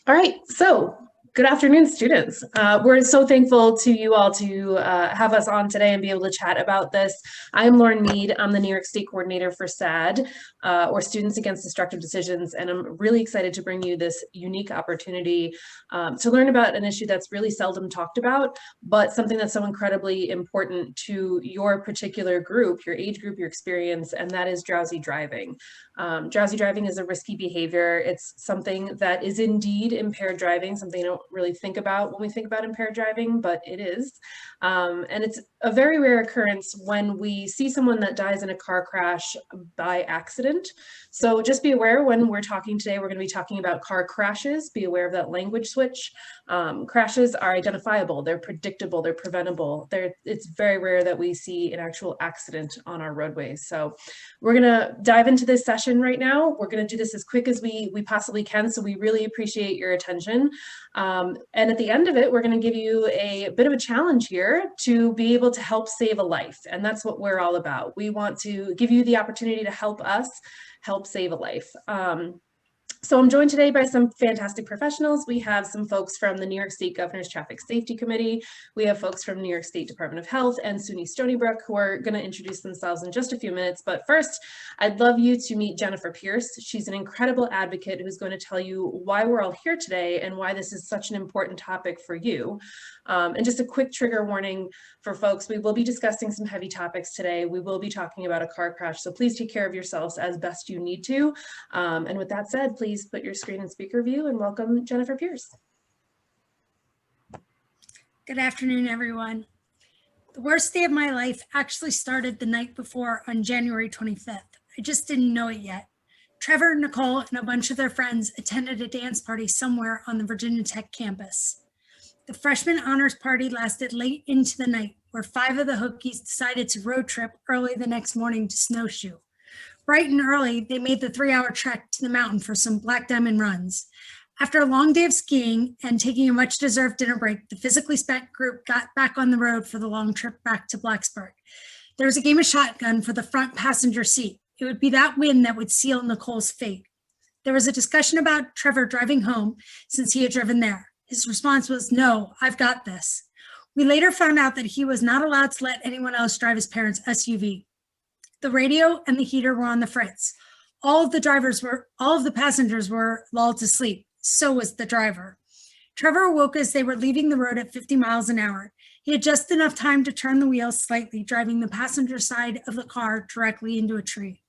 All right, so good afternoon, students. We're so thankful to you all to have us on today and be able to chat about this. I'm Lauren Mead. I'm the New York State Coordinator for SAD, or Students Against Destructive Decisions, and I'm really excited to bring you this unique opportunity to learn about an issue that's really seldom talked about, but something that's so incredibly important to your particular group, your age group, your experience, and that is drowsy driving. Drowsy driving is a risky behavior. It's something that is indeed impaired driving, something I don't really think about when we think about impaired driving, but it is. And it's a very rare occurrence when we see someone that dies in a car crash by accident. So just be aware when we're talking today, we're going to be talking about car crashes. Be aware of that language switch. Crashes are identifiable, they're predictable, they're preventable. It's very rare that we see an actual accident on our roadways. So we're going to dive into this session right now. We're going to do this as quick as we possibly can, so we really appreciate your attention. And at the end of it, we're going to give you a bit of a challenge here to be able to help save a life, and that's what we're all about. We want to give you the opportunity to help us help save a life. So I'm joined today by some fantastic professionals. We have some folks from the New York State Governor's Traffic Safety Committee. We have folks from New York State Department of Health and SUNY Stony Brook who are going to introduce themselves in just a few minutes. But first, I'd love you to meet Jennifer Pierce. She's an incredible advocate who's going to tell you why we're all here today and why this is such an important topic for you. And just a quick trigger warning for folks, we will be discussing some heavy topics today. We will be talking about a car crash, so please take care of yourselves as best you need to. And with that said, please put your screen in speaker view and welcome Jennifer Pierce. Good afternoon, everyone. The worst day of my life actually started the night before on January 25th. I just didn't know it yet. Trevor, Nicole, and a bunch of their friends attended a dance party somewhere on the Virginia Tech campus. The freshman honors party lasted late into the night, where 5 of the Hokies decided to road trip early the next morning to snowshoe. Bright and early, they made the 3-hour trek to the mountain for some Black Diamond runs. After a long day of skiing and taking a much-deserved dinner break, the physically spent group got back on the road for the long trip back to Blacksburg. There was a game of shotgun for the front passenger seat. It would be that win that would seal Nicole's fate. There was a discussion about Trevor driving home since he had driven there. His response was, "No, I've got this." We later found out that he was not allowed to let anyone else drive his parents' SUV. The radio and the heater were on the fritz. All of the passengers were lulled to sleep. So was the driver. Trevor awoke as they were leaving the road at 50 miles an hour. He had just enough time to turn the wheel slightly, driving the passenger side of the car directly into a tree.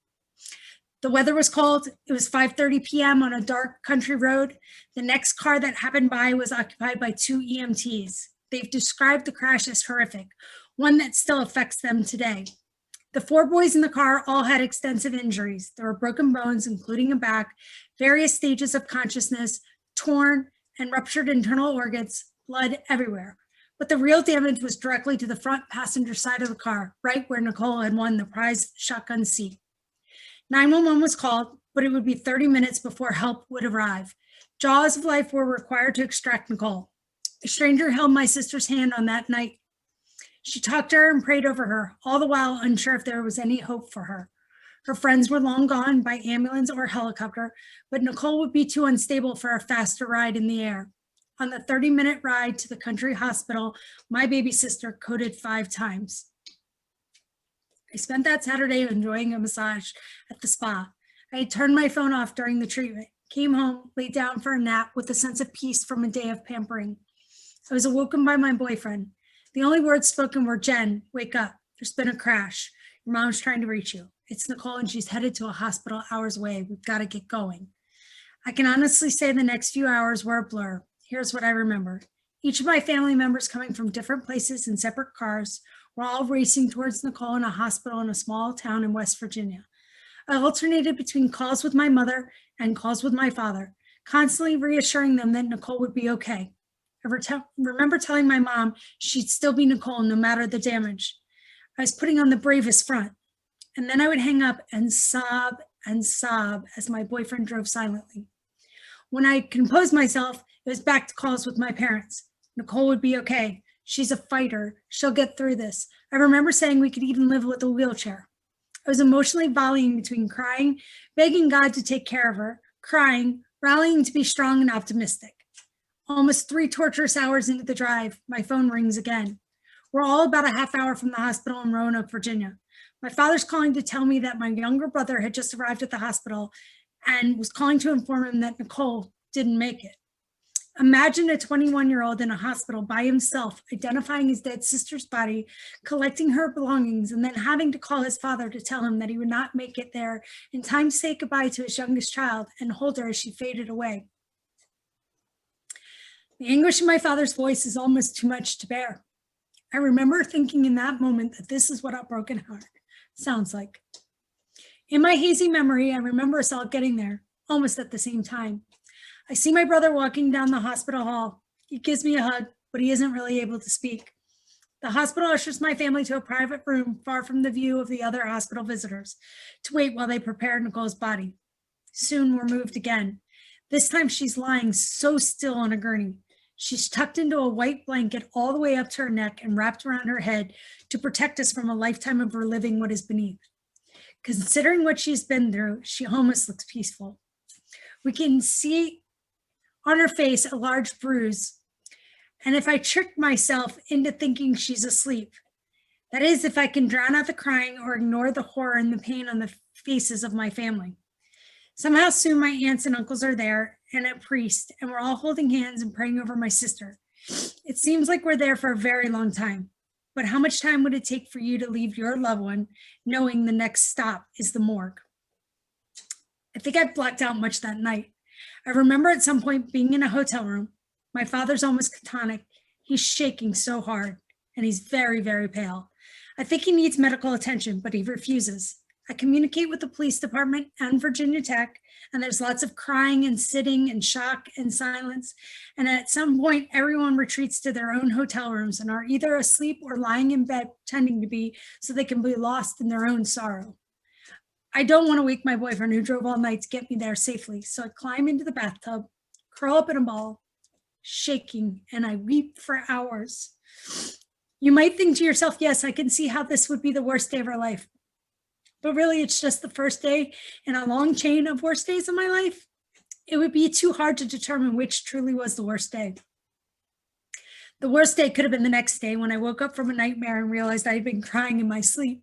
The weather was cold. It was 5:30 p.m. on a dark country road. The next car that happened by was occupied by 2 EMTs. They've described the crash as horrific, one that still affects them today. The 4 boys in the car all had extensive injuries. There were broken bones, including a back, various stages of consciousness, torn and ruptured internal organs, blood everywhere. But the real damage was directly to the front passenger side of the car, right where Nicole had won the prized shotgun seat. 911 was called, but it would be 30 minutes before help would arrive. Jaws of life were required to extract Nicole. A stranger held my sister's hand on that night. She talked to her and prayed over her, all the while unsure if there was any hope for her. Her friends were long gone by ambulance or helicopter, but Nicole would be too unstable for a faster ride in the air. On the 30-minute ride to the country hospital, my baby sister coded 5 times. I spent that Saturday enjoying a massage at the spa. I had turned my phone off during the treatment, came home, laid down for a nap with a sense of peace from a day of pampering. I was awoken by my boyfriend. The only words spoken were, "Jen, wake up. There's been a crash. Your mom's trying to reach you. It's Nicole and she's headed to a hospital hours away. We've got to get going." I can honestly say the next few hours were a blur. Here's what I remember. Each of my family members coming from different places in separate cars were all racing towards Nicole in a hospital in a small town in West Virginia. I alternated between calls with my mother and calls with my father, constantly reassuring them that Nicole would be okay. I remember telling my mom she'd still be Nicole no matter the damage. I was putting on the bravest front. And then I would hang up and sob as my boyfriend drove silently. When I composed myself, it was back to calls with my parents. Nicole would be okay. She's a fighter. She'll get through this. I remember saying we could even live with a wheelchair. I was emotionally volleying between crying, begging God to take care of her, crying, rallying to be strong and optimistic. Almost 3 torturous hours into the drive, my phone rings again. We're all about a half hour from the hospital in Roanoke, Virginia. My father's calling to tell me that my younger brother had just arrived at the hospital and was calling to inform him that Nicole didn't make it. Imagine a 21-year-old in a hospital by himself, identifying his dead sister's body, collecting her belongings, and then having to call his father to tell him that he would not make it there in time to say goodbye to his youngest child and hold her as she faded away. The anguish in my father's voice is almost too much to bear. I remember thinking in that moment that this is what a broken heart sounds like. In my hazy memory, I remember us all getting there, almost at the same time. I see my brother walking down the hospital hall. He gives me a hug, but he isn't really able to speak. The hospital ushers my family to a private room far from the view of the other hospital visitors to wait while they prepare Nicole's body. Soon we're moved again. This time she's lying so still on a gurney. She's tucked into a white blanket all the way up to her neck and wrapped around her head to protect us from a lifetime of reliving what is beneath. Considering what she's been through, she almost looks peaceful. We can see on her face a large bruise, and if I tricked myself into thinking she's asleep, that is, if I can drown out the crying or ignore the horror and the pain on the faces of my family. Somehow soon my aunts and uncles are there and a priest, and we're all holding hands and praying over my sister. It seems like we're there for a very long time, but how much time would it take for you to leave your loved one knowing the next stop is the morgue? I think I blacked out much that night. I remember at some point being in a hotel room. My father's almost catatonic. He's shaking so hard, and he's very, very pale. I think he needs medical attention, but he refuses. I communicate with the police department and Virginia Tech, and there's lots of crying and sitting and shock and silence. And at some point, everyone retreats to their own hotel rooms and are either asleep or lying in bed pretending to be so they can be lost in their own sorrow. I don't want to wake my boyfriend who drove all night to get me there safely, so I climb into the bathtub, curl up in a ball, shaking, and I weep for hours. You might think to yourself, yes, I can see how this would be the worst day of our life. But really, it's just the first day in a long chain of worst days of my life. It would be too hard to determine which truly was the worst day. The worst day could have been the next day when I woke up from a nightmare and realized I had been crying in my sleep.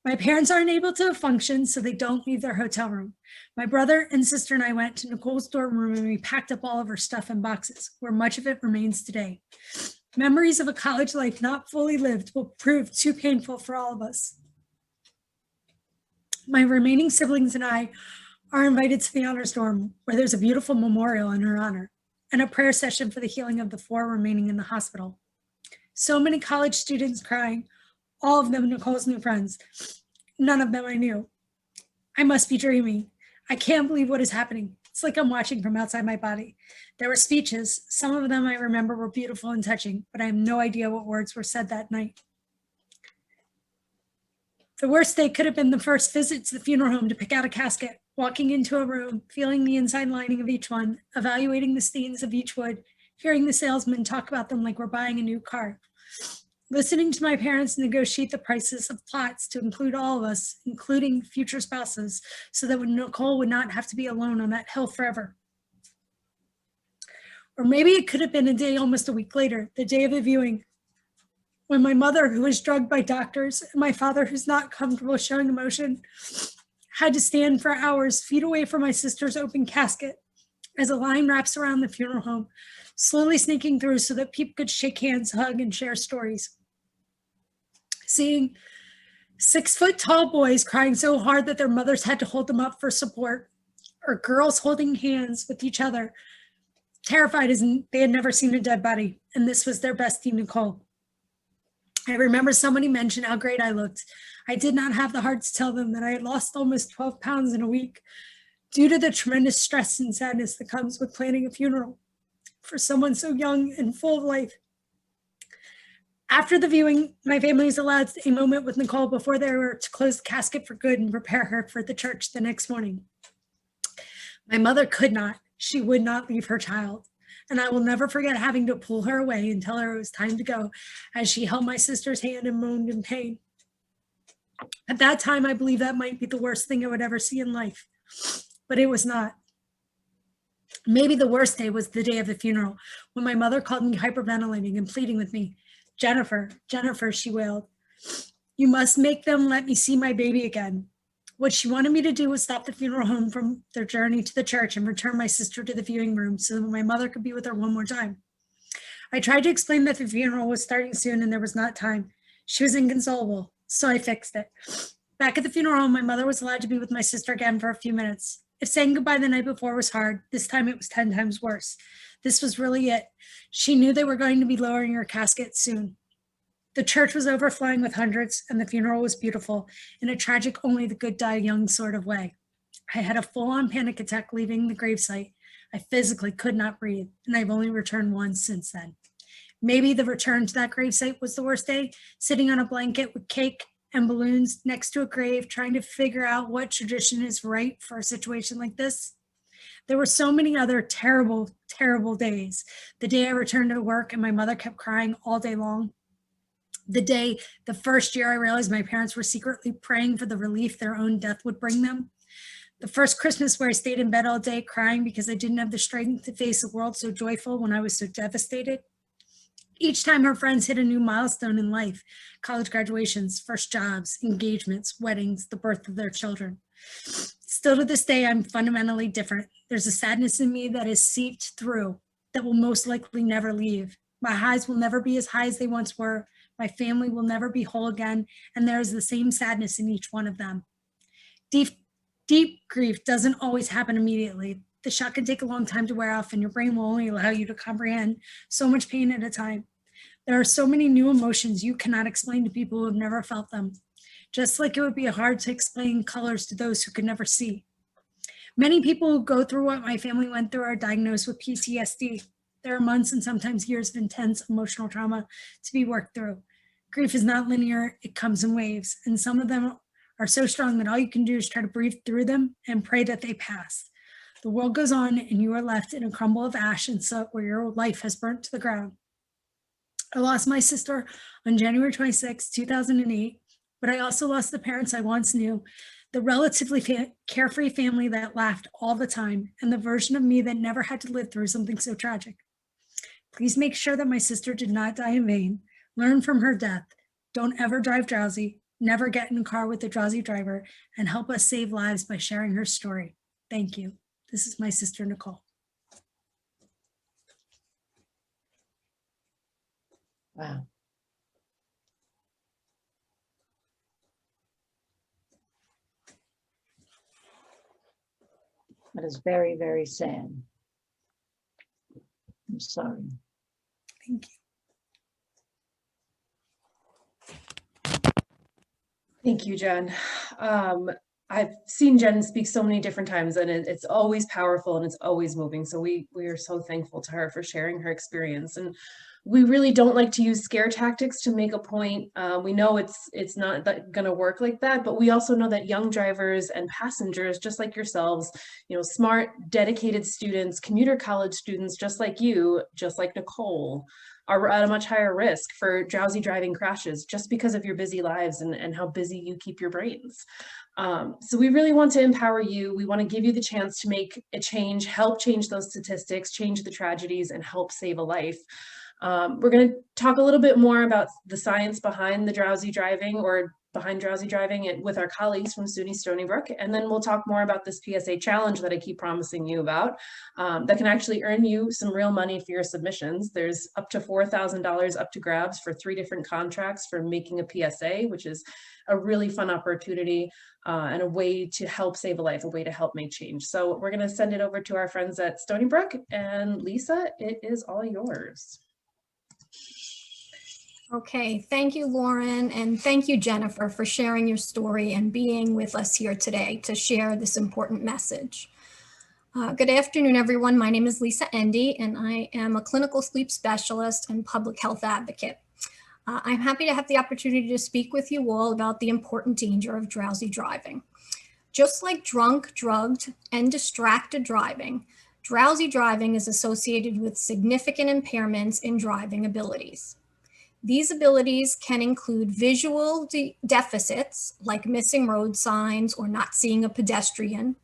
My parents aren't able to function, so they don't leave their hotel room. My brother and sister and I went to Nicole's dorm room and we packed up all of her stuff in boxes, where much of it remains today. Memories of a college life not fully lived will prove too painful for all of us. My remaining siblings and I are invited to the honors dorm, where there's a beautiful memorial in her honor and a prayer session for the healing of the 4 remaining in the hospital. So many college students crying, all of them Nicole's new friends. None of them I knew. I must be dreaming. I can't believe what is happening. It's like I'm watching from outside my body. There were speeches. Some of them I remember were beautiful and touching, but I have no idea what words were said that night. The worst day could have been the first visit to the funeral home to pick out a casket, walking into a room, feeling the inside lining of each one, evaluating the stains of each wood, hearing the salesman talk about them like we're buying a new car. Listening to my parents negotiate the prices of plots to include all of us, including future spouses, so that Nicole would not have to be alone on that hill forever. Or maybe it could have been a day almost a week later, the day of the viewing, when my mother, who was drugged by doctors, and my father, who's not comfortable showing emotion, had to stand for hours, feet away from my sister's open casket, as a line wraps around the funeral home, slowly sneaking through so that people could shake hands, hug, and share stories. Seeing 6-foot-tall boys crying so hard that their mothers had to hold them up for support, or girls holding hands with each other, terrified as they had never seen a dead body, and this was their bestie, Nicole. I remember somebody mentioned how great I looked. I did not have the heart to tell them that I had lost almost 12 pounds in a week due to the tremendous stress and sadness that comes with planning a funeral for someone so young and full of life. After the viewing, my family was allowed a moment with Nicole before they were to close the casket for good and prepare her for the church the next morning. My mother could not. She would not leave her child. And I will never forget having to pull her away and tell her it was time to go as she held my sister's hand and moaned in pain. At that time, I believe that might be the worst thing I would ever see in life, but it was not. Maybe the worst day was the day of the funeral, when my mother called me hyperventilating and pleading with me. Jennifer, Jennifer, she wailed, you must make them let me see my baby again. What she wanted me to do was stop the funeral home from their journey to the church and return my sister to the viewing room so that my mother could be with her one more time. I tried to explain that the funeral was starting soon and there was not time. She was inconsolable, so I fixed it. Back at the funeral home, my mother was allowed to be with my sister again for a few minutes. If saying goodbye the night before was hard, this time it was 10 times worse. This was really it. She knew they were going to be lowering her casket soon. The church was overflowing with hundreds, and the funeral was beautiful in a tragic, only the good die young sort of way. I had a full-on panic attack leaving the gravesite. I physically could not breathe, and I've only returned once since then. Maybe the return to that gravesite was the worst day, sitting on a blanket with cake and balloons next to a grave, trying to figure out what tradition is right for a situation like this. There were so many other terrible, terrible days. The day I returned to work and my mother kept crying all day long. The first year I realized my parents were secretly praying for the relief their own death would bring them. The first Christmas where I stayed in bed all day crying because I didn't have the strength to face a world so joyful when I was so devastated. Each time her friends hit a new milestone in life, college graduations, first jobs, engagements, weddings, the birth of their children. Still to this day, I'm fundamentally different. There's a sadness in me that is seeped through that will most likely never leave. My highs will never be as high as they once were. My family will never be whole again, and there is the same sadness in each one of them. Deep grief doesn't always happen immediately. The shock can take a long time to wear off, and your brain will only allow you to comprehend so much pain at a time. There are so many new emotions you cannot explain to people who have never felt them, just like it would be hard to explain colors to those who could never see. Many people who go through what my family went through are diagnosed with PTSD. There are months and sometimes years of intense emotional trauma to be worked through. Grief is not linear, it comes in waves, and some of them are so strong that all you can do is try to breathe through them and pray that they pass. The world goes on and you are left in a crumble of ash and soot where your life has burnt to the ground. I lost my sister on January 26, 2008, but I also lost the parents I once knew, the relatively carefree family that laughed all the time, and the version of me that never had to live through something so tragic. Please make sure that my sister did not die in vain. Learn from her death. Don't ever drive drowsy. Never get in a car with a drowsy driver, and help us save lives by sharing her story. Thank you. This is my sister, Nicole. Wow. That is very, very sad. I'm sorry. Thank you. Thank you, Jen. I've seen Jen speak so many different times, and it's always powerful and it's always moving. So we are so thankful to her for sharing her experience. And we really don't like to use scare tactics to make a point. We know it's not going to work like that, but we also know that young drivers and passengers, just like yourselves, smart, dedicated students, commuter college students, just like you, just like Nicole, are at a much higher risk for drowsy driving crashes just because of your busy lives and how busy you keep your brains. So we really want to empower you. We want to give you the chance to make a change, help change those statistics, change the tragedies, and help save a life. We're going to talk a little bit more about the science behind the drowsy driving or behind drowsy driving with our colleagues from SUNY Stony Brook. And then we'll talk more about this PSA challenge that I keep promising you about that can actually earn you some real money for your submissions. There's up to $4,000 up to grabs for 3 different contracts for making a PSA, which is a really fun opportunity and a way to help save a life, a way to help make change. So we're going to send it over to our friends at Stony Brook. And Lisa, it is all yours. Okay, thank you, Lauren, and thank you, Jennifer, for sharing your story and being with us here today to share this important message. Good afternoon, everyone. My name is Lisa Endy, and I am a clinical sleep specialist and public health advocate. I'm happy to have the opportunity to speak with you all about the important danger of drowsy driving. Just like drunk, drugged, and distracted driving, drowsy driving is associated with significant impairments in driving abilities. These abilities can include visual deficits, like missing road signs or not seeing a pedestrian,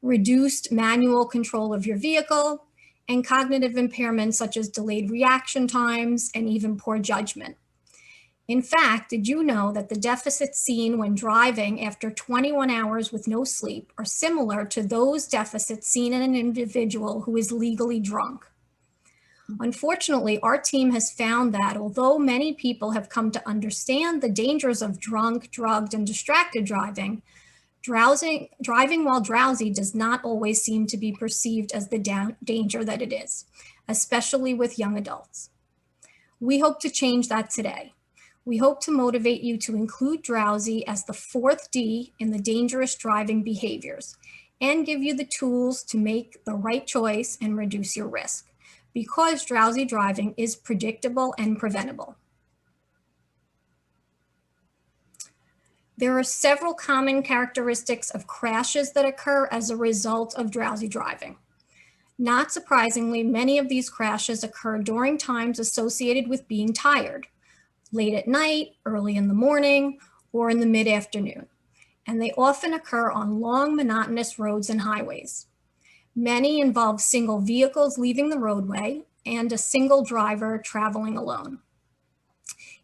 reduced manual control of your vehicle, and cognitive impairments such as delayed reaction times and even poor judgment. In fact, did you know that the deficits seen when driving after 21 hours with no sleep are similar to those deficits seen in an individual who is legally drunk? Unfortunately, our team has found that although many people have come to understand the dangers of drunk, drugged, and distracted driving, driving while drowsy does not always seem to be perceived as the danger that it is, especially with young adults. We hope to change that today. We hope to motivate you to include drowsy as the fourth D in the dangerous driving behaviors and give you the tools to make the right choice and reduce your risk, because drowsy driving is predictable and preventable. There are several common characteristics of crashes that occur as a result of drowsy driving. Not surprisingly, many of these crashes occur during times associated with being tired, late at night, early in the morning, or in the mid-afternoon, and they often occur on long, monotonous roads and highways. Many involve single vehicles leaving the roadway and a single driver traveling alone.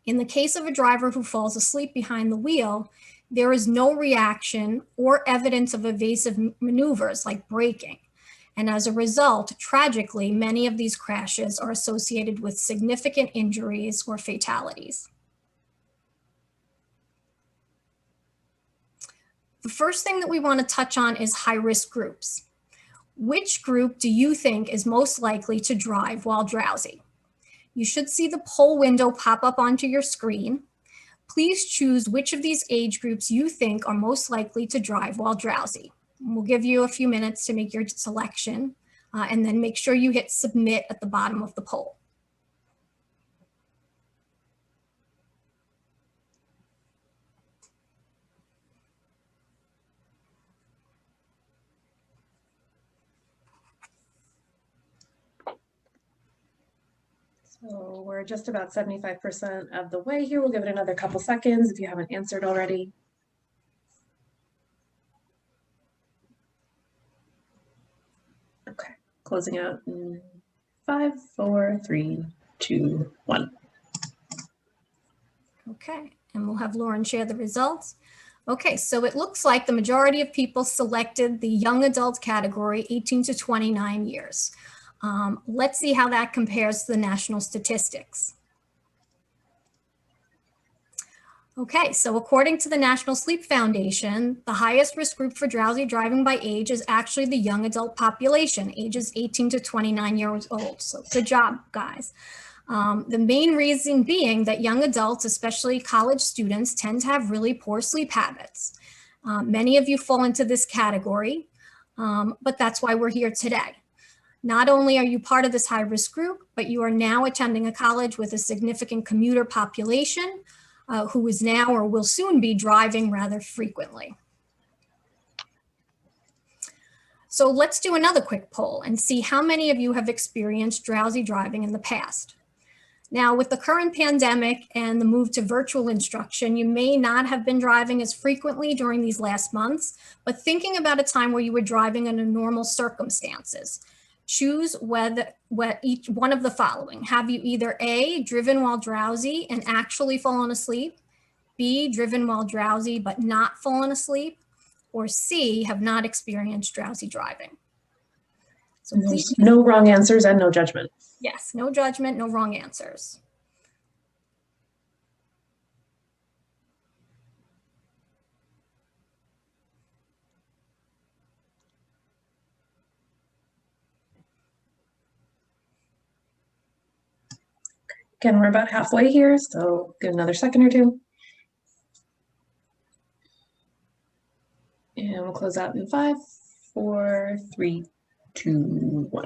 In the case of a driver who falls asleep behind the wheel, there is no reaction or evidence of evasive maneuvers like braking. And as a result, tragically, many of these crashes are associated with significant injuries or fatalities. The first thing that we want to touch on is high-risk groups. Which group do you think is most likely to drive while drowsy? You should see the poll window pop up onto your screen. Please choose which of these age groups you think are most likely to drive while drowsy. We'll give you a few minutes to make your selection, and then make sure you hit submit at the bottom of the poll. So we're just about 75% of the way here. We'll give it another couple seconds if you haven't answered already. Okay, closing out in 5, 4, 3, 2, 1. Okay, and we'll have Lauren share the results. Okay, so it looks like the majority of people selected the young adult category, 18 to 29 years. Let's see how that compares to the national statistics. Okay, so according to the National Sleep Foundation, the highest risk group for drowsy driving by age is actually the young adult population, ages 18 to 29 years old. So good job, guys. The main reason being that young adults, especially college students, tend to have really poor sleep habits. Many of you fall into this category, but that's why we're here today. Not only are you part of this high-risk group, but you are now attending a college with a significant commuter population who is now or will soon be driving rather frequently. So let's do another quick poll and see how many of you have experienced drowsy driving in the past. Now, with the current pandemic and the move to virtual instruction, you may not have been driving as frequently during these last months, but thinking about a time where you were driving under normal circumstances. Choose each one of the following. Have you either A, driven while drowsy and actually fallen asleep, B, driven while drowsy but not fallen asleep, or C, have not experienced drowsy driving? So please, no wrong answers and no judgment. Yes, no judgment, no wrong answers. Again, we're about halfway here, so give another second or two. And we'll close out in 5, 4, 3, 2, 1.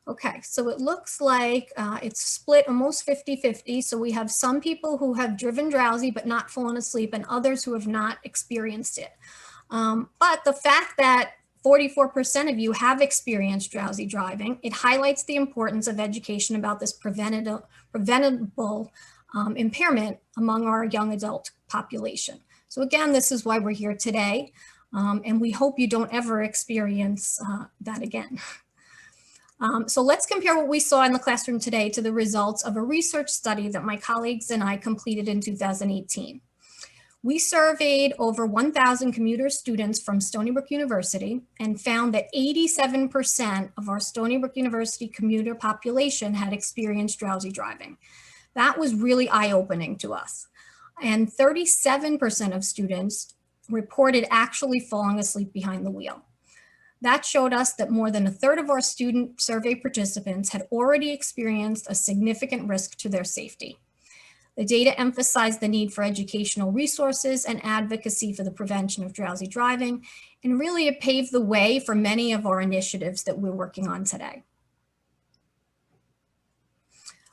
Okay, so it looks like it's split almost 50-50. So we have some people who have driven drowsy but not fallen asleep and others who have not experienced it. But the fact that 44% of you have experienced drowsy driving, it highlights the importance of education about this preventable impairment among our young adult population. So again, this is why we're here today, and we hope you don't ever experience that again. So let's compare what we saw in the classroom today to the results of a research study that my colleagues and I completed in 2018. We surveyed over 1,000 commuter students from Stony Brook University and found that 87% of our Stony Brook University commuter population had experienced drowsy driving. That was really eye-opening to us. And 37% of students reported actually falling asleep behind the wheel. That showed us that more than a third of our student survey participants had already experienced a significant risk to their safety. The data emphasized the need for educational resources and advocacy for the prevention of drowsy driving, and really it paved the way for many of our initiatives that we're working on today.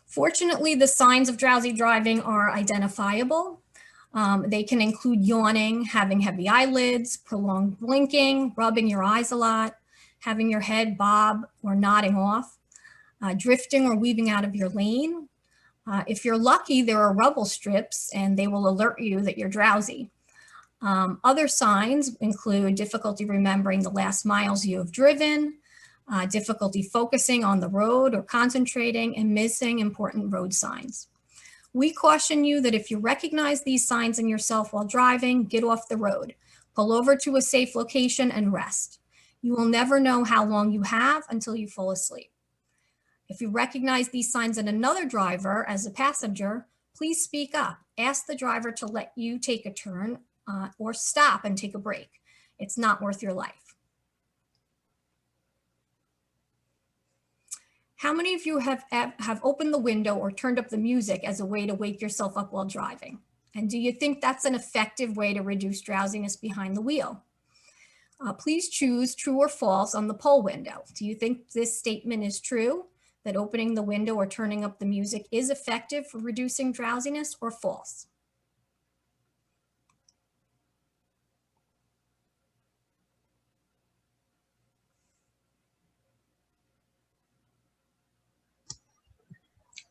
Fortunately, the signs of drowsy driving are identifiable. They can include yawning, having heavy eyelids, prolonged blinking, rubbing your eyes a lot, having your head bob or nodding off, drifting or weaving out of your lane. If you're lucky, there are rubble strips and they will alert you that you're drowsy. Other signs include difficulty remembering the last miles you have driven, difficulty focusing on the road or concentrating, and missing important road signs. We caution you that if you recognize these signs in yourself while driving, get off the road, pull over to a safe location and rest. You will never know how long you have until you fall asleep. If you recognize these signs in another driver as a passenger, please speak up. Ask the driver to let you take a turn or stop and take a break. It's not worth your life. How many of you have opened the window or turned up the music as a way to wake yourself up while driving? And do you think that's an effective way to reduce drowsiness behind the wheel? Please choose true or false on the poll window. Do you think this statement is true, that opening the window or turning up the music is effective for reducing drowsiness, or false?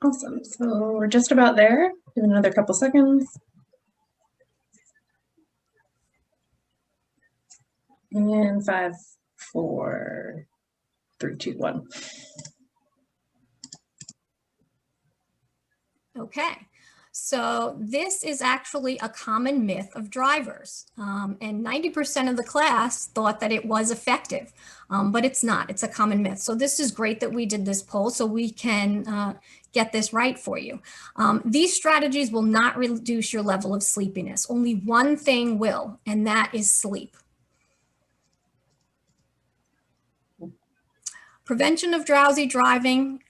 Awesome. So we're just about there. Give it another couple seconds. And 5, 4, 3, 2, 1. Okay, so this is actually a common myth of drivers, and 90% of the class thought that it was effective, but it's not. It's a common myth. So this is great that we did this poll so we can get this right for you. These strategies will not reduce your level of sleepiness. Only one thing will, and that is sleep. Prevention of drowsy driving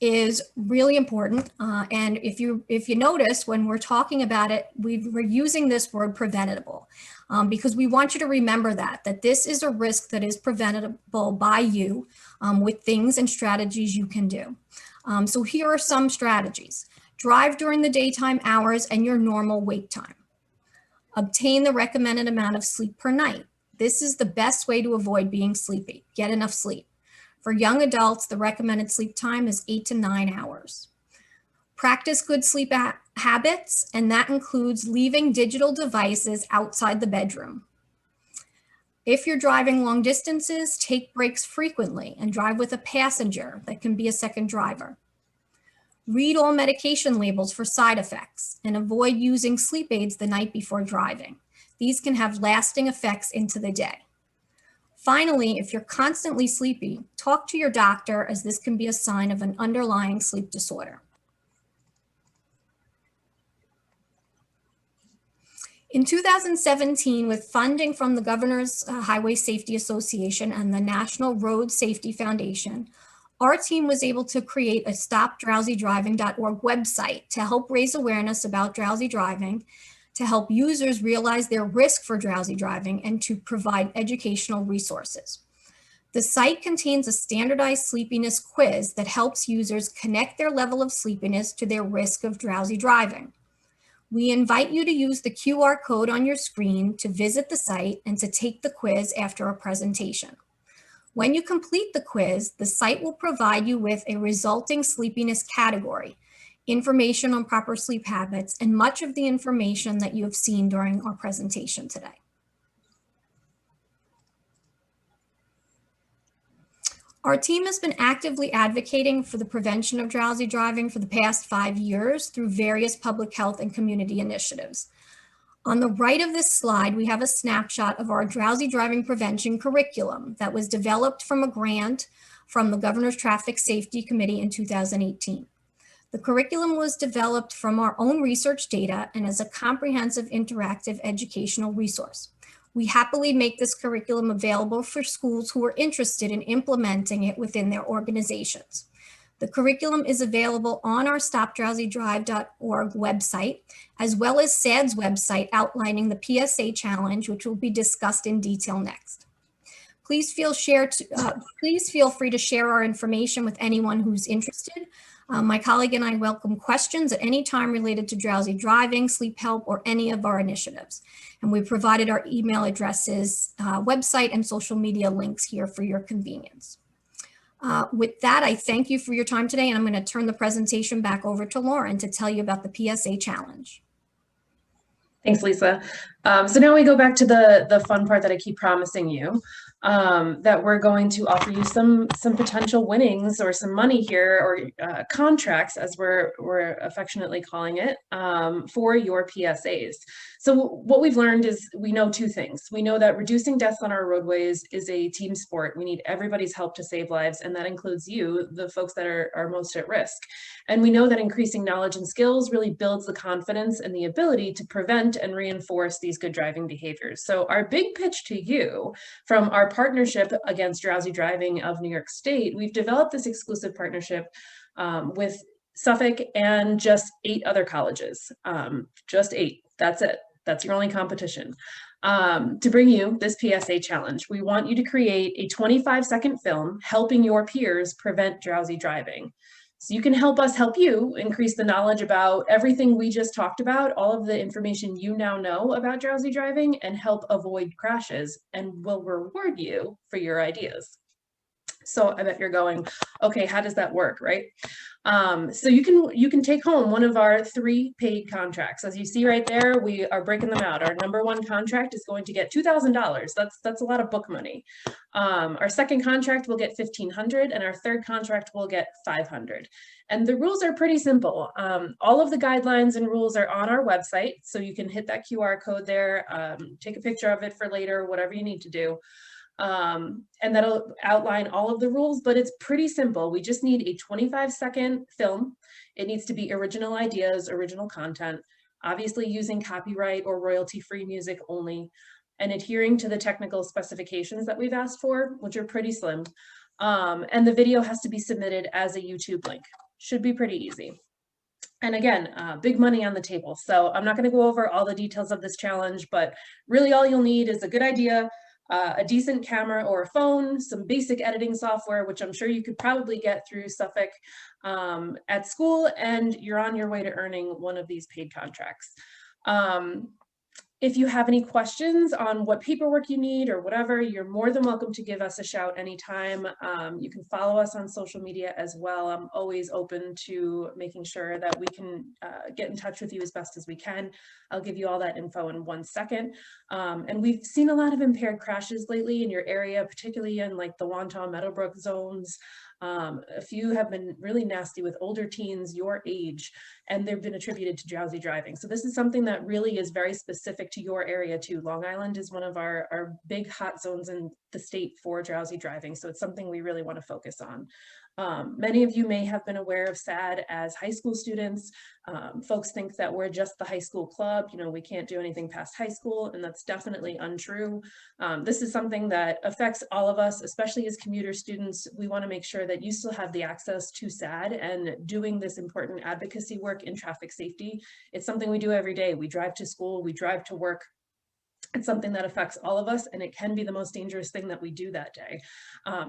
is really important. And if you notice, when we're talking about it, we're using this word preventable because we want you to remember that this is a risk that is preventable by you with things and strategies you can do. So here are some strategies. Drive during the daytime hours and your normal wake time. Obtain the recommended amount of sleep per night. This is the best way to avoid being sleepy. Get enough sleep. For young adults, the recommended sleep time is 8 to 9 hours. Practice good sleep habits, and that includes leaving digital devices outside the bedroom. If you're driving long distances, take breaks frequently and drive with a passenger that can be a second driver. Read all medication labels for side effects and avoid using sleep aids the night before driving. These can have lasting effects into the day. Finally, if you're constantly sleepy, talk to your doctor, as this can be a sign of an underlying sleep disorder. In 2017, with funding from the Governor's Highway Safety Association and the National Road Safety Foundation, our team was able to create a stopdrowsydriving.org website to help raise awareness about drowsy driving, to help users realize their risk for drowsy driving, and to provide educational resources. The site contains a standardized sleepiness quiz that helps users connect their level of sleepiness to their risk of drowsy driving. We invite you to use the QR code on your screen to visit the site and to take the quiz after a presentation. When you complete the quiz, the site will provide you with a resulting sleepiness category. information on proper sleep habits, and much of the information that you have seen during our presentation today. Our team has been actively advocating for the prevention of drowsy driving for the past 5 years through various public health and community initiatives. On the right of this slide, we have a snapshot of our drowsy driving prevention curriculum that was developed from a grant from the Governor's Traffic Safety Committee in 2018. The curriculum was developed from our own research data and is a comprehensive interactive educational resource. We happily make this curriculum available for schools who are interested in implementing it within their organizations. The curriculum is available on our stopdrowsydrive.org website, as well as SAD's website outlining the PSA challenge, which will be discussed in detail next. Please feel free to share our information with anyone who's interested. My colleague and I welcome questions at any time related to drowsy driving, sleep help, or any of our initiatives. And we've provided our email addresses, website, and social media links here for your convenience. With that, I thank you for your time today, and I'm going to turn the presentation back over to Lauren to tell you about the PSA challenge. Thanks, Lisa. So now we go back to the fun part that I keep promising you, that we're going to offer you some potential winnings or some money here, or contracts, as we're affectionately calling it, for your PSAs. So what we've learned is we know two things. We know that reducing deaths on our roadways is a team sport. We need everybody's help to save lives, and that includes you, the folks that are most at risk. And we know that increasing knowledge and skills really builds the confidence and the ability to prevent and reinforce these good driving behaviors. So our big pitch to you from our partnership against drowsy driving of New York State, we've developed this exclusive partnership with Suffolk and just 8 other colleges. Just 8, that's it. That's your only competition. To bring you this PSA challenge. We want you to create a 25-second film helping your peers prevent drowsy driving. So you can help us help you increase the knowledge about everything we just talked about, all of the information you now know about drowsy driving, and help avoid crashes, and we'll reward you for your ideas. So I bet you're going, okay, how does that work, right? So you can take home one of our 3 paid contracts. As you see right there, we are breaking them out. Our #1 contract is going to get $2,000. That's a lot of book money. Our second contract will get $1,500, and our third contract will get $500. And the rules are pretty simple. All of the guidelines and rules are on our website, so you can hit that QR code there, take a picture of it for later, whatever you need to do. And that'll outline all of the rules, but it's pretty simple. We just need a 25-second film. It needs to be original ideas, original content, obviously using copyright or royalty-free music only, and adhering to the technical specifications that we've asked for, which are pretty slim. And the video has to be submitted as a YouTube link. Should be pretty easy. And again, big money on the table. So I'm not going to go over all the details of this challenge, but really all you'll need is a good idea, a decent camera or a phone, some basic editing software, which I'm sure you could probably get through Suffolk at school, and you're on your way to earning one of these paid contracts. If you have any questions on what paperwork you need or whatever, you're more than welcome to give us a shout anytime. You can follow us on social media as well. I'm always open to making sure that we can get in touch with you as best as we can. I'll give you all that info in 1 second. And we've seen a lot of impaired crashes lately in your area, particularly in like the Wantagh Meadowbrook zones. A few have been really nasty with older teens your age, and they've been attributed to drowsy driving. So this is something that really is very specific to your area too. Long Island is one of our big hot zones in the state for drowsy driving. So it's something we really want to focus on. Many of you may have been aware of SAD as high school students. Folks think that we're just the high school club, you know, we can't do anything past high school, and that's definitely untrue. This is something that affects all of us, especially as commuter students. We want to make sure that you still have the access to SAD and doing this important advocacy work in traffic safety. It's something we do every day. We drive to school, we drive to work. It's something that affects all of us, and it can be the most dangerous thing that we do that day.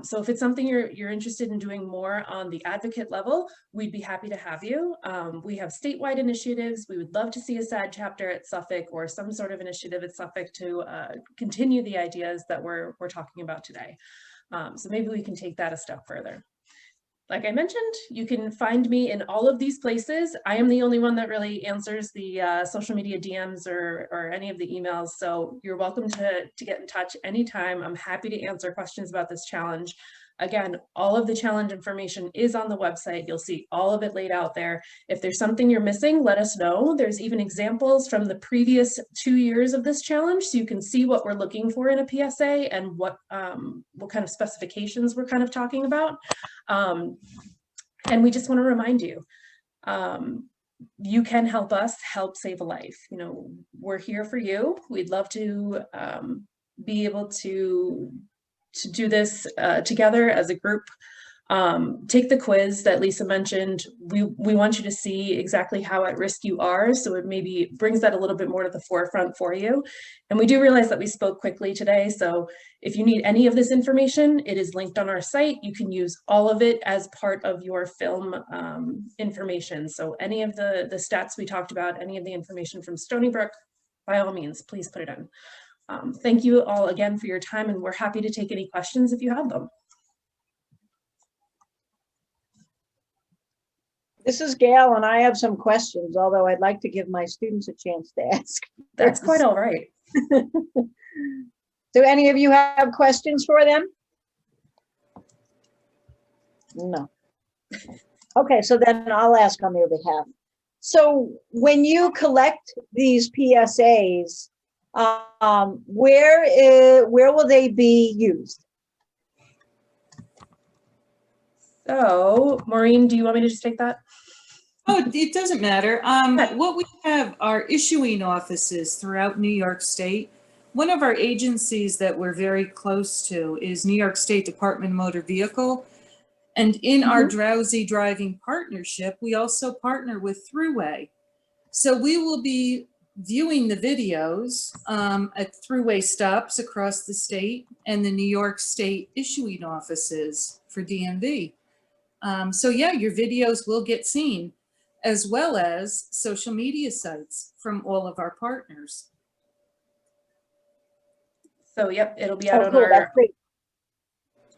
So if it's something you're interested in doing more on the advocate level, we'd be happy to have you. We have statewide initiatives. We would love to see a SAD chapter at Suffolk or some sort of initiative at Suffolk to continue the ideas that we're talking about today. So maybe we can take that a step further. like I mentioned, you can find me in all of these places. I am the only one that really answers the social media DMs or any of the emails. So you're welcome to get in touch anytime. I'm happy to answer questions about this challenge. Again, all of the challenge information is on the website. You'll see all of it laid out there. If there's something you're missing, let us know. There's even examples from the previous 2 years of this challenge, so you can see what we're looking for in a PSA and what kind of specifications we're kind of talking about. And we just want to remind you, you can help us help save a life. You know, we're here for you. We'd love to be able to do this together as a group. Take the quiz that Lisa mentioned. We want you to see exactly how at risk you are, so it maybe brings that a little bit more to the forefront for you. And we do realize that we spoke quickly today, so if you need any of this information, it is linked on our site. You can use all of it as part of your film information. So any of the stats we talked about, any of the information from Stony Brook, by all means, please put it in. Thank you all again for your time, and we're happy to take any questions if you have them. This is Gail, and I have some questions, although I'd like to give my students a chance to ask. That's quite all right. Do any of you have questions for them? No. Okay, so then I'll ask on their behalf. So when you collect these PSAs, where will they be used? So, Maureen, do you want me to just take that? Oh, it doesn't matter. What we have are issuing offices throughout New York State. One of our agencies that we're very close to is New York State Department of Motor Vehicle. And in our Drowsy driving partnership, we also partner with Thruway. So we will be viewing the videos at Thruway stops across the state and the New York State issuing offices for DMV. So yeah, your videos will get seen, as well as social media sites from all of our partners. So yep, it'll be out on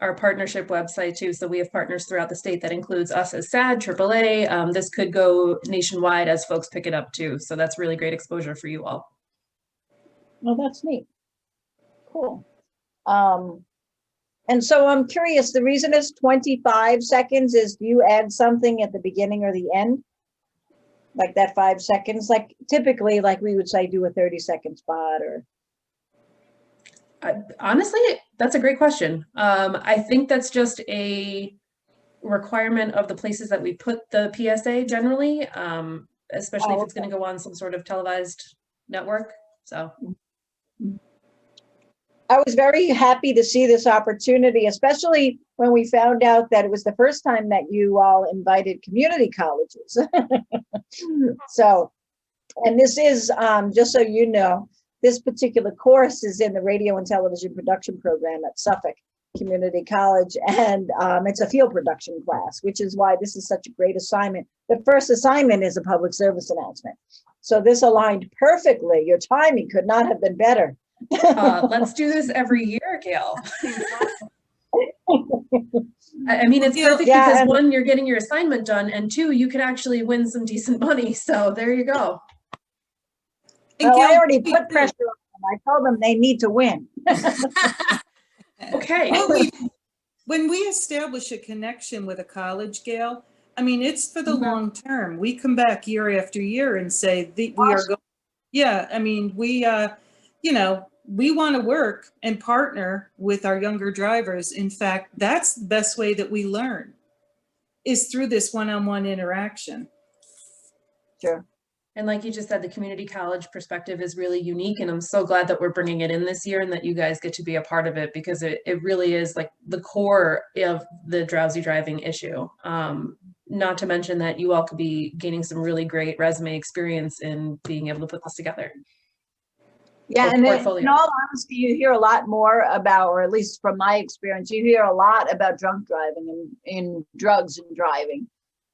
our partnership website too. So we have partners throughout the state that includes us as SAD, AAA. This could go nationwide as folks pick it up too. So that's really great exposure for you all. Well, that's neat. Cool. And so I'm curious, the reason it's 25 seconds is, do you add something at the beginning or the end? Like that 5 seconds, like typically, like we would say, do a 30-second spot or. Honestly, that's a great question. I think that's just a requirement of the places that we put the PSA generally, especially if it's going to go on some sort of televised network. So. I was very happy to see this opportunity, especially when we found out that it was the first time that you all invited community colleges. So, and this is, just so you know, this particular course is in the radio and television production program at Suffolk Community College, and it's a field production class, which is why this is such a great assignment. The first assignment is a public service announcement. So this aligned perfectly. Your timing could not have been better. Let's do this every year, Gail. I mean, it's perfect because one, you're getting your assignment done, and two, you could actually win some decent money. So there you go. Well, I already put pressure on them. I told them they need to win. Okay. Well, when we establish a connection with a college, Gail, I mean, it's for the long term. We come back year after year and say, we are going, yeah, I mean, we, you know, we want to work and partner with our younger drivers. In fact, that's the best way that we learn, is through this one-on-one interaction. Sure. And like you just said, the community college perspective is really unique, and I'm so glad that we're bringing it in this year and that you guys get to be a part of it, because it really is like the core of the drowsy driving issue. Not to mention that you all could be gaining some really great resume experience in being able to put this together. Yeah, and in all honesty, you hear a lot more about, or at least from my experience, you hear a lot about drunk driving and in drugs and driving.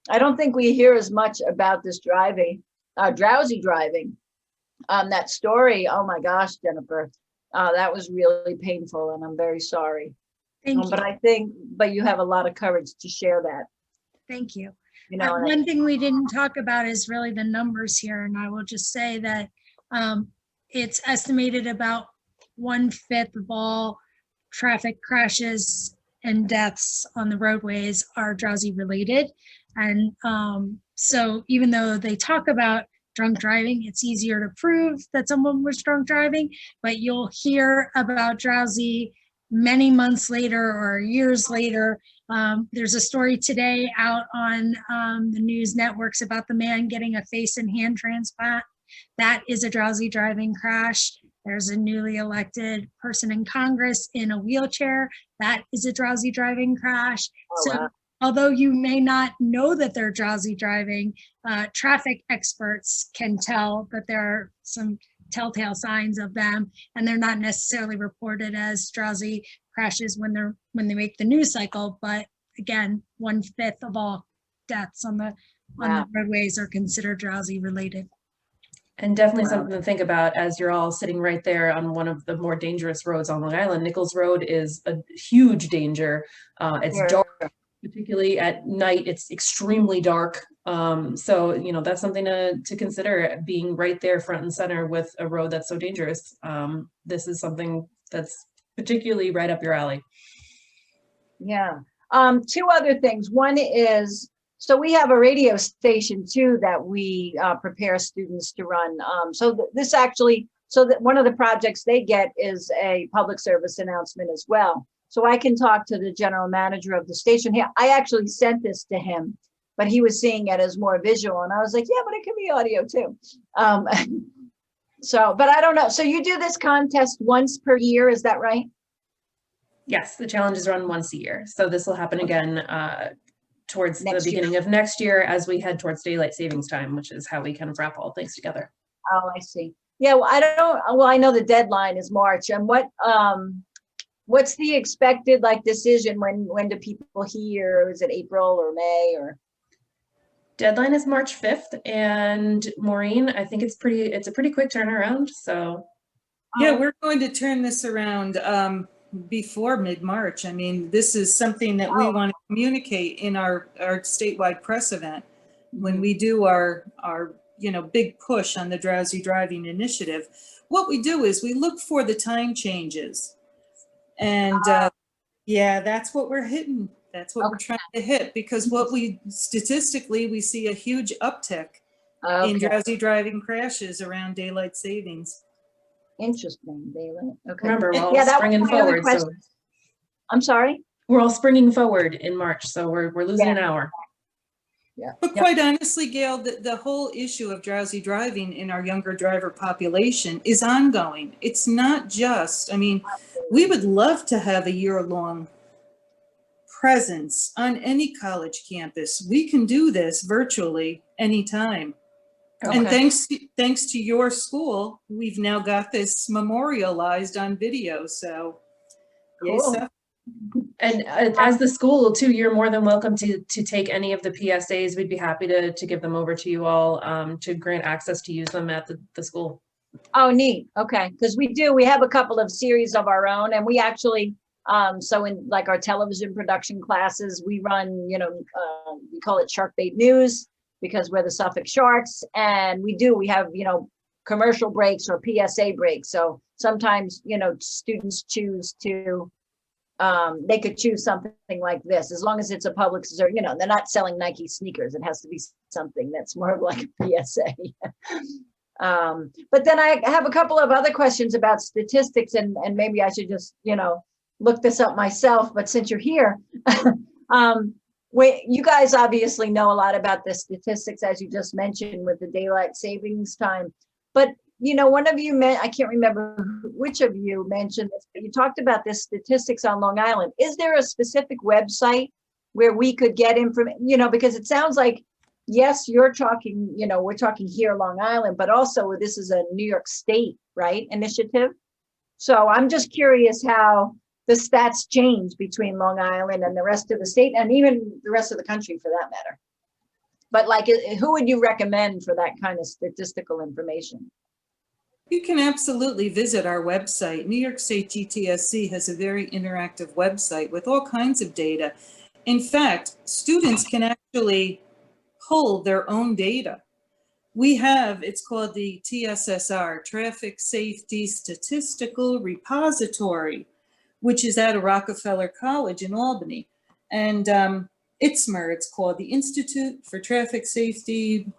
I don't think we hear as much about this driving. Drowsy driving. That story, oh my gosh, Jennifer, that was really painful, and I'm very sorry. Thank you. But but you have a lot of courage to share that. Thank you. You know, and One thing we didn't talk about is really the numbers here, and I will just say that it's estimated about 1/5 of all traffic crashes and deaths on the roadways are drowsy related. And so even though they talk about drunk driving, it's easier to prove that someone was drunk driving, but you'll hear about drowsy many months later or years later. There's a story today out on the news networks about the man getting a face and hand transplant. That is a drowsy driving crash. There's a newly elected person in Congress in a wheelchair. That is a drowsy driving crash. Oh, wow. Although you may not know that they're drowsy driving, traffic experts can tell that there are some telltale signs of them, and they're not necessarily reported as drowsy crashes when they make the news cycle. But again, 1/5 of all deaths on the roadways are considered drowsy related. And definitely something to think about as you're all sitting right there on one of the more dangerous roads on Long Island. Nichols Road is a huge danger. It's dark, particularly at night. It's extremely dark. So, you know, that's something to consider, being right there front and center with a road that's so dangerous. This is something that's particularly right up your alley. Yeah. Two other things. One is, so we have a radio station too that we prepare students to run. This actually, so that one of the projects they get is a public service announcement as well. So I can talk to the general manager of the station here. I actually sent this to him, but he was seeing it as more visual. And I was like, yeah, but it can be audio too. But I don't know. So you do this contest once per year, is that right? Yes, the challenge is run once a year. So this will happen again towards the beginning of next year as we head towards daylight savings time, which is how we kind of wrap all things together. Oh, I see. Yeah, well, I know the deadline is March. And what's the expected decision? When do people hear? Is it April or May or? Deadline is March 5th, and Maureen, I think it's a pretty quick turnaround. So yeah, we're going to turn this around before mid-March. I mean, this is something that we want to communicate in our statewide press event when we do our big push on the drowsy driving initiative. What we do is we look for the time changes, and yeah, that's what we're hitting. That's what we're trying to hit, because statistically we see a huge uptick in drowsy driving crashes around daylight savings. Interesting, daylight. Okay. Remember, we're all springing forward. So I'm sorry? We're all springing forward in March, so we're losing an hour. Yeah. But quite honestly, Gail, the whole issue of drowsy driving in our younger driver population is ongoing. It's not just, I mean, we would love to have a year-long presence on any college campus. We can do this virtually anytime. Okay. And thanks to your school, we've now got this memorialized on video. So, cool. Yes. And as the school too, you're more than welcome to take any of the PSAs. We'd be happy to give them over to you all to grant access to use them at the school. Oh, neat. Okay, because we have a couple of series of our own, and we actually so in our television production classes, we run we call it Shark Bait News, because we're the Suffolk Sharks, and we have commercial breaks or PSA breaks. So sometimes students choose to they could choose something like this, as long as it's a public service. They're not selling Nike sneakers. It has to be something that's more of like a PSA. But then I have a couple of other questions about statistics, and maybe I should just look this up myself. But since you're here, you guys obviously know a lot about the statistics, as you just mentioned, with the daylight savings time. But one of you I can't remember which of you mentioned this, but you talked about this statistics on Long Island. Is there a specific website where we could get information? Because it sounds like, yes, you're talking, we're talking here, Long Island, but also this is a New York State, right, initiative. So I'm just curious how the stats change between Long Island and the rest of the state, and even the rest of the country for that matter. But who would you recommend for that kind of statistical information? You can absolutely visit our website. New York State GTSC has a very interactive website with all kinds of data. In fact, students can actually actually pull their own data. We have, it's called the TSSR, Traffic Safety Statistical Repository, which is out of Rockefeller College in Albany. And ITSMR, it's called the Institute for Traffic Safety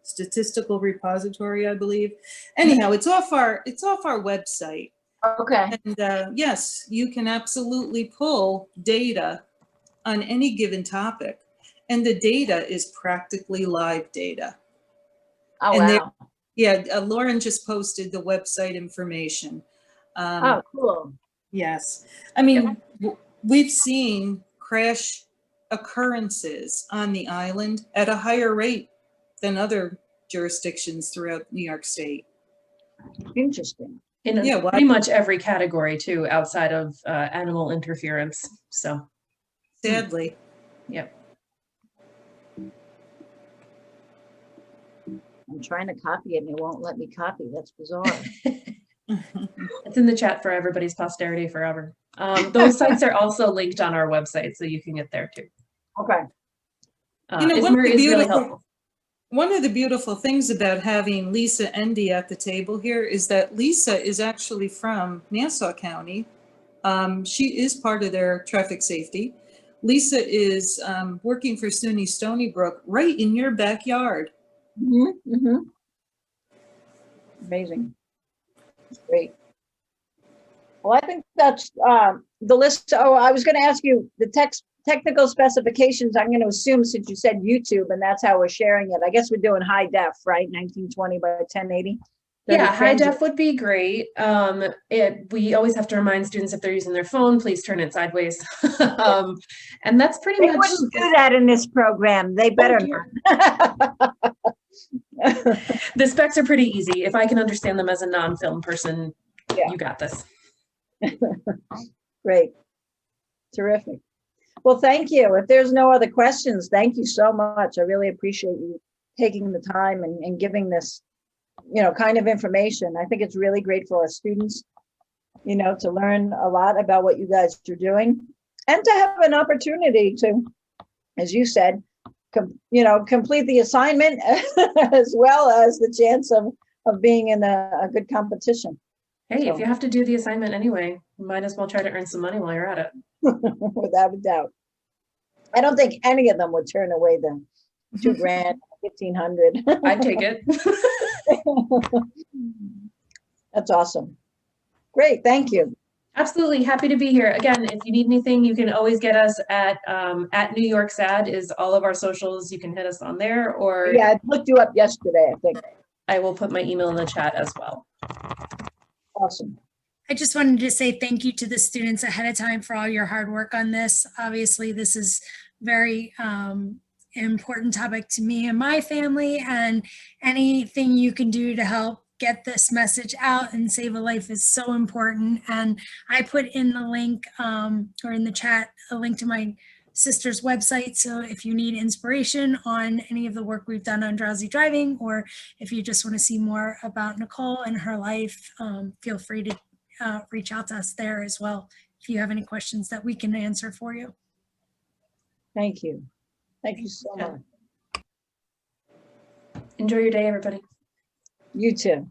Statistical Repository, I believe. Anyhow, it's off our website. Okay. And yes, you can absolutely pull data on any given topic. And the data is practically live data. Oh, And wow. Yeah, Lauren just posted the website information. Oh, cool. Yes. I mean, we've seen crash occurrences on the island at a higher rate than other jurisdictions throughout New York State. Interesting. In pretty much every category too, outside of animal interference. So sadly. Yep. I'm trying to copy it and it won't let me copy. That's bizarre. It's in the chat for everybody's posterity forever. Those sites are also linked on our website, so you can get there too. Okay. ITSMR is really helpful. One of the beautiful things about having Lisa Endy at the table here is that Lisa is actually from Nassau County. She is part of their traffic safety. Lisa is working for SUNY Stony Brook right in your backyard. Mm-hmm, mm-hmm. Amazing. Great. Well, I think that's the list. Oh, I was going to ask you the technical specifications. I'm going to assume since you said YouTube and that's how we're sharing it. I guess we're doing high def, right? 1920 by 1080. Yeah, high def would be great. We always have to remind students if they're using their phone, please turn it sideways. And that's pretty much. They wouldn't do that in this program. They better not. The specs are pretty easy. If I can understand them as a non-film person, you got this. Great. Terrific. Well, thank you. If there's no other questions, thank you so much. I really appreciate you taking the time and giving this, kind of information. I think it's really great for our students, to learn a lot about what you guys are doing and to have an opportunity to, as you said, complete the assignment as well as the chance of being in a good competition. Hey, if you have to do the assignment anyway, you might as well try to earn some money while you're at it. Without a doubt. I don't think any of them would turn away the $2,000, $1,500. I'd take it. That's awesome. Great, thank you. Absolutely, happy to be here. Again, if you need anything, you can always get us at New York SAD is all of our socials. You can hit us on there, or yeah, I looked you up yesterday, I think. I will put my email in the chat as well. Awesome. I just wanted to say thank you to the students ahead of time for all your hard work on this. Obviously, this is very important topic to me and my family, and anything you can do to help get this message out and save a life is so important. And I put in the link or in the chat a link to my sister's website. So if you need inspiration on any of the work we've done on drowsy driving, or if you just want to see more about Nicole and her life, feel free to reach out to us there as well if you have any questions that we can answer for you. Thank you. Thank you so much. Enjoy your day, everybody. You too.